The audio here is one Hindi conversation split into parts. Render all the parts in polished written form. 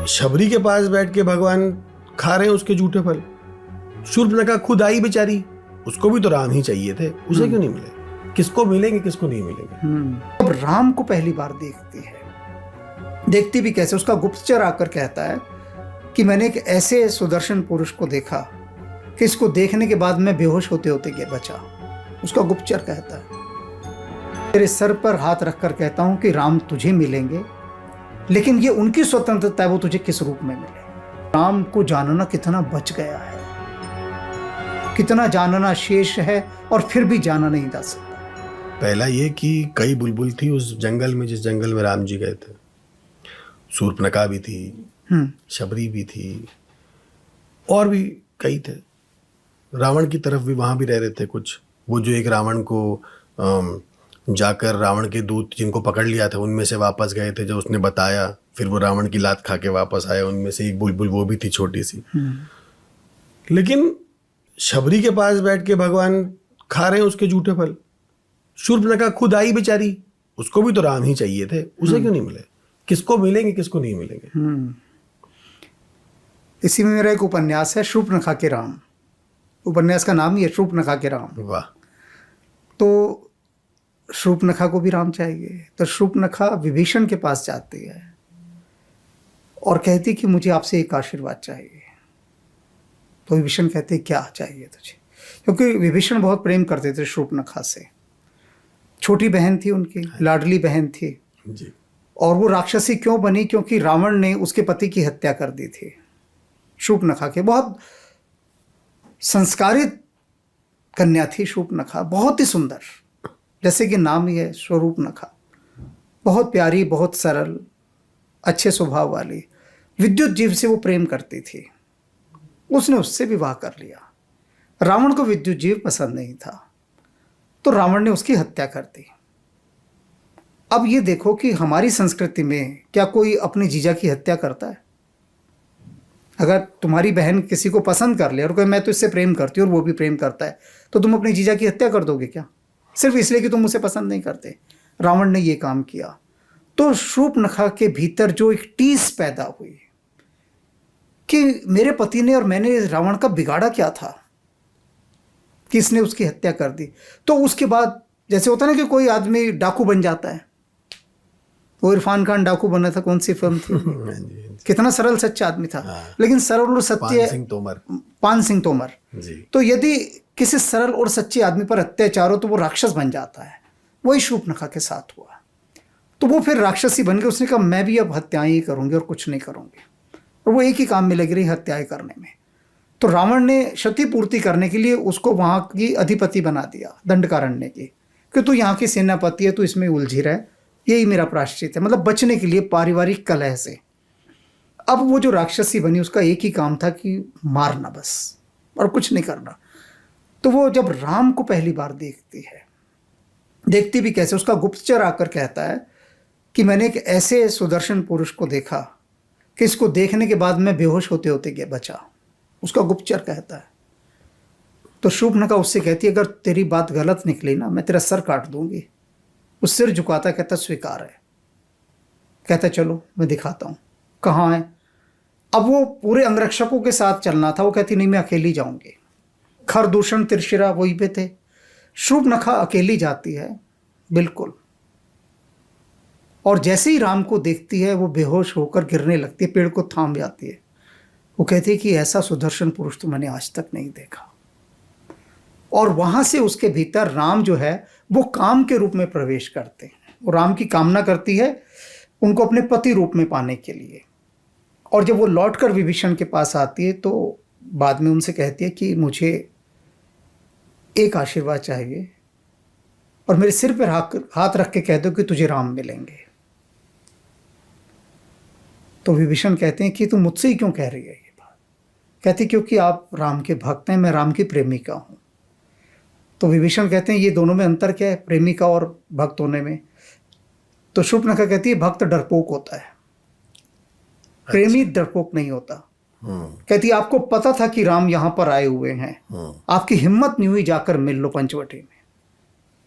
शबरी के पास बैठ के भगवान खा रहे हैं उसके झूठे फल। शूर्पणखा खुद आई बेचारी, उसको भी तो राम ही चाहिए थे, उसे क्यों नहीं मिले? किसको मिलेंगे किसको नहीं मिलेंगे? अब राम को पहली बार देखती है, देखती भी कैसे, उसका गुप्तचर आकर कहता है कि मैंने एक ऐसे सुदर्शन पुरुष को देखा कि इसको देखने के बाद मैं बेहोश होते होते बचा। उसका गुप्तचर कहता है, तेरे सर पर हाथ रखकर कहता हूं कि राम तुझे मिलेंगे, लेकिन ये उनकी स्वतंत्रता है, वो तुझे किस रूप में मिले। राम को जानना कितना बच गया है, कितना जानना शेष है, और फिर भी जाना नहीं जा सकता। पहला ये कि कई बुलबुल थी उस जंगल में, जिस जंगल में राम जी गए थे। शूर्पणखा भी थी, शबरी भी थी, और भी कई थे। रावण की तरफ भी वहां भी रह रहे थे कुछ। वो जो एक रावण को जाकर रावण के दूत जिनको पकड़ लिया था उनमें से वापस गए थे, जो उसने बताया, फिर वो रावण की लात खा के वापस आए, उनमें से एक बुलबुल वो भी थी छोटी सी। लेकिन शबरी के पास बैठ के भगवान खा रहे हैं उसके झूठे फल। शूर्पणखा खुद आई बेचारी, उसको भी तो राम ही चाहिए थे, उसे क्यों नहीं मिले? किसको मिलेंगे किसको नहीं मिलेंगे? इसी में मेरा एक उपन्यास है, शूर्पणखा के राम। उपन्यास का नाम ही है शूर्पणखा के राम। वाह। तो शूर्पणखा को भी राम चाहिए, तो शूर्पणखा विभीषण के पास जाती है और कहती कि मुझे आपसे एक आशीर्वाद चाहिए। तो विभीषण कहते क्या चाहिए तुझे? क्योंकि विभीषण बहुत प्रेम करते थे शूर्पणखा से। छोटी बहन थी उनकी, लाडली बहन थी जी। और वो राक्षसी क्यों बनी? क्योंकि रावण ने उसके पति की हत्या कर दी थी। शूर्पणखा के बहुत संस्कारित कन्या थी शूर्पणखा, बहुत ही सुंदर, जैसे कि नाम ही है स्वरूपनखा। बहुत प्यारी, बहुत सरल, अच्छे स्वभाव वाली। विद्युत जीव से वो प्रेम करती थी। उसने उससे विवाह कर लिया। रावण को विद्युत जीव पसंद नहीं था, तो रावण ने उसकी हत्या कर दी। अब ये देखो कि हमारी संस्कृति में क्या कोई अपने जीजा की हत्या करता है? अगर तुम्हारी बहन किसी को पसंद कर ले और कोई मैं तो इससे प्रेम करती हूँ और वो भी प्रेम करता है, तो तुम अपने जीजा की हत्या कर दोगे क्या? सिर्फ इसलिए कि तुम उसे पसंद नहीं करते। रावण ने ये काम किया। तो शूर्पणखा के भीतर जो एक टीस पैदा हुई कि मेरे पति ने और मैंने रावण का बिगाड़ा क्या था कि इसने उसकी हत्या कर दी। तो उसके बाद जैसे होता ना कि कोई आदमी डाकू बन जाता है। वो इरफान खान डाकू बना था, कौन सी फिल्म थी? कितना सरल सच्चा आदमी था। लेकिन सरल और सत्य, पान सिंह तोमर जी। तो यदि किसी सरल और सच्चे आदमी पर अत्याचार हो तो वो राक्षस बन जाता है। वही शूर्पणखा के साथ हुआ। तो वो फिर राक्षसी बन गई। उसने कहा मैं भी अब हत्याएं ही करूंगी और कुछ नहीं करूंगी, और वो एक ही काम में लगी रही, हत्याएं करने में। तो रावण ने क्षतिपूर्ति करने के लिए उसको वहां की अधिपति बना दिया, दंडकारण्य की, कि तू यहाँ की सेनापति है, तू इसमें उलझी रहे, यही मेरा प्रायश्चित है। मतलब बचने के लिए पारिवारिक कलह से। अब वो जो राक्षसी बनी उसका एक ही काम था कि मारना बस, और कुछ नहीं करना। तो वो जब राम को पहली बार देखती है, देखती भी कैसे, उसका गुप्तचर आकर कहता है कि मैंने एक ऐसे सुदर्शन पुरुष को देखा कि इसको देखने के बाद मैं बेहोश होते होते बचा। उसका गुप्तचर कहता है। तो शूर्पणखा उससे कहती है अगर तेरी बात गलत निकली ना, मैं तेरा सर काट दूंगी। उस सिर झुकाता, कहता स्वीकार है। कहता चलो मैं दिखाता हूँ कहाँ है। अब वो पूरे अंगरक्षकों के साथ चलना था, वो कहती नहीं मैं अकेली जाऊंगी। खरदूषण त्रिशिरा वहीं पे थे। शूर्पणखा अकेली जाती है बिल्कुल, और जैसे ही राम को देखती है वो बेहोश होकर गिरने लगती है, पेड़ को थाम जाती है। वो कहती है कि ऐसा सुदर्शन पुरुष तो मैंने आज तक नहीं देखा। और वहां से उसके भीतर राम जो है वो काम के रूप में प्रवेश करते हैं। वो राम की कामना करती है उनको अपने पति रूप में पाने के लिए। और जब वो लौटकर विभीषण के पास आती है तो बाद में उनसे कहती है कि मुझे एक आशीर्वाद चाहिए और मेरे सिर पर हाथ रख के कह दो कि तुझे राम मिलेंगे। तो विभीषण कहते हैं कि तुम मुझसे ही क्यों कह रही है ये बात? कहती क्योंकि आप राम के भक्त हैं, मैं राम की प्रेमिका हूं। तो विभीषण कहते हैं ये दोनों में अंतर क्या है, प्रेमिका और भक्त होने में? तो शूर्पणखा कहती है भक्त डरपोक होता है, प्रेमी डरपोक नहीं होता। कहती आपको पता था कि राम यहां पर आए हुए हैं, आपकी हिम्मत नहीं हुई जाकर मिल लो पंचवटी में।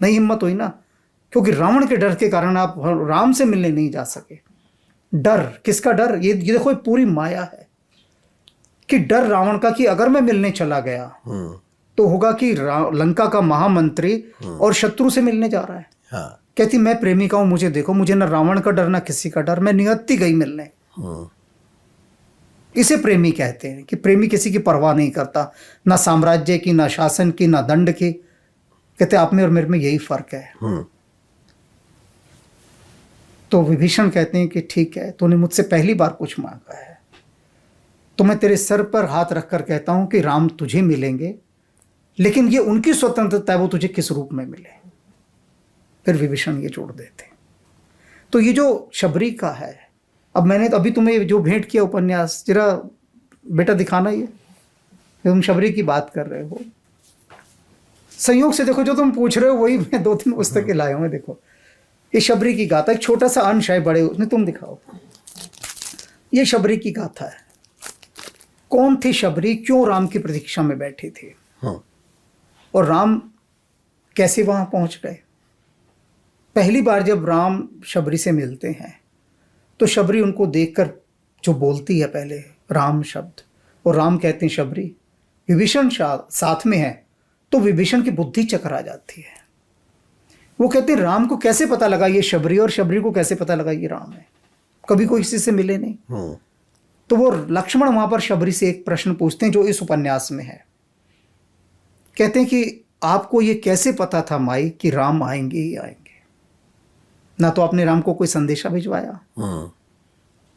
नहीं हिम्मत हुई ना, क्योंकि रावण के डर के कारण आप राम से मिलने नहीं जा सके। डर, किसका डर? ये देखो, ये पूरी माया है कि डर रावण का कि अगर मैं मिलने चला गया तो होगा कि लंका का महामंत्री और शत्रु से मिलने जा रहा है। हाँ। कहती मैं प्रेमिका हूं, मुझे देखो, मुझे ना रावण का डर ना किसी का डर, मैं नियति गई मिलने। इसे प्रेमी कहते हैं कि प्रेमी किसी की परवाह नहीं करता, ना साम्राज्य की, ना शासन की, ना दंड की। कहते आप में और मेरे में यही फर्क है। तो विभीषण कहते हैं कि ठीक है, तूने मुझसे पहली बार कुछ मांगा है, तो मैं तेरे सर पर हाथ रखकर कहता हूं कि राम तुझे मिलेंगे, लेकिन ये उनकी स्वतंत्रता है, वो तुझे किस रूप में मिले। फिर विभीषण ये जोड़ देते हैं। तो ये जो शबरी का है, अब मैंने अभी तुम्हें जो भेंट किया उपन्यास, जरा बेटा दिखाना, ये तुम शबरी की बात कर रहे हो। संयोग से देखो, जो तुम पूछ रहे हो वही मैं 2-3 पुस्तकें लाया हूं। देखो, ये शबरी की गाथा, एक छोटा सा अंश है, बड़े उसमें तुम दिखाओ। ये शबरी की गाथा है। कौन थी शबरी, क्यों राम की प्रतीक्षा में बैठी थी, और राम कैसे वहां पहुंच गए। पहली बार जब राम शबरी से मिलते हैं तो शबरी उनको देखकर जो बोलती है पहले राम शब्द, और राम कहते हैं शबरी। विभीषण साथ में है तो विभीषण की बुद्धि चकरा जाती है। वो कहते हैं राम को कैसे पता लगा ये शबरी, और शबरी को कैसे पता लगा ये राम है, कभी कोई किसी से मिले नहीं। तो वो लक्ष्मण वहां पर शबरी से एक प्रश्न पूछते हैं जो इस उपन्यास में है। कहते हैं कि आपको ये कैसे पता था माई कि राम आएंगे ही आएंगे? ना तो आपने राम को कोई संदेशा भिजवाया,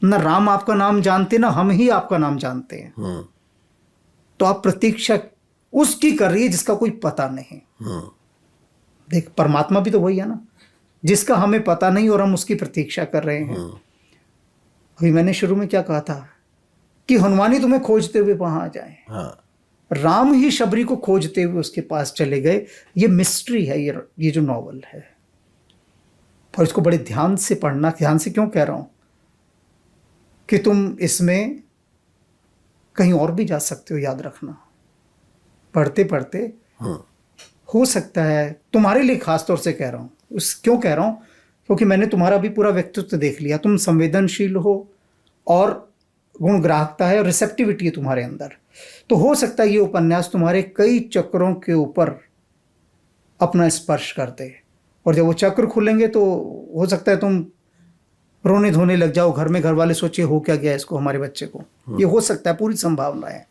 ना राम आपका नाम जानते, ना हम ही आपका नाम जानते हैं। तो आप प्रतीक्षा उसकी कर रही है जिसका कोई पता नहीं। देख, परमात्मा भी तो वही है ना, जिसका हमें पता नहीं और हम उसकी प्रतीक्षा कर रहे हैं। अभी मैंने शुरू में क्या कहा था कि हनुमान ही तुम्हें खोजते हुए वहां आ जाए। राम ही शबरी को खोजते हुए उसके पास चले गए। ये मिस्ट्री है, ये जो नॉवल है, और इसको बड़े ध्यान से पढ़ना। ध्यान से क्यों कह रहा हूं कि तुम इसमें कहीं और भी जा सकते हो, याद रखना। पढ़ते पढ़ते हो सकता है, तुम्हारे लिए खास तौर से कह रहा हूं। क्यों कह रहा हूं? क्योंकि मैंने तुम्हारा भी पूरा व्यक्तित्व देख लिया। तुम संवेदनशील हो और गुणग्राहकता है और रिसेप्टिविटी है तुम्हारे अंदर। तो हो सकता है ये उपन्यास तुम्हारे कई चक्रों के ऊपर अपना स्पर्श कर दे, और जब वो चक्र खुलेंगे तो हो सकता है तुम रोने धोने लग जाओ, घर में घर वाले सोचे हो क्या गया इसको, हमारे बच्चे को। ये हो सकता है, पूरी संभावना है।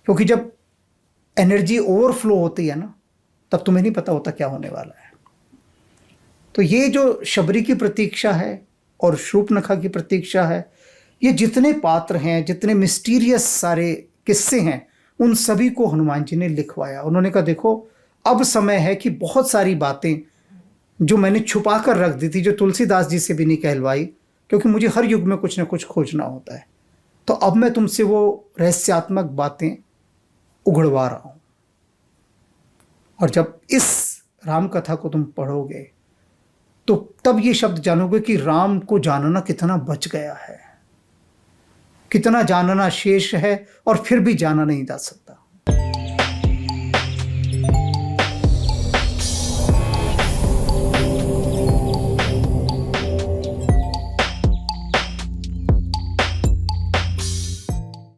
क्योंकि जब एनर्जी ओवरफ्लो होती है ना, तब तुम्हें नहीं पता होता क्या होने वाला है। तो ये जो शबरी की प्रतीक्षा है और शूर्पणखा की प्रतीक्षा है, ये जितने पात्र हैं, जितने मिस्टीरियस सारे किस्से हैं, उन सभी को हनुमान जी ने लिखवाया। उन्होंने कहा देखो, अब समय है कि बहुत सारी बातें जो मैंने छुपा कर रख दी थी, जो तुलसीदास जी से भी नहीं कहलवाई, क्योंकि मुझे हर युग में कुछ ना कुछ खोजना होता है, तो अब मैं तुमसे वो रहस्यात्मक बातें उघड़वा रहा हूं। और जब इस राम कथा को तुम पढ़ोगे तो तब ये शब्द जानोगे कि राम को जानना कितना बच गया है, कितना जानना शेष है, और फिर भी जाना नहीं जा सकता।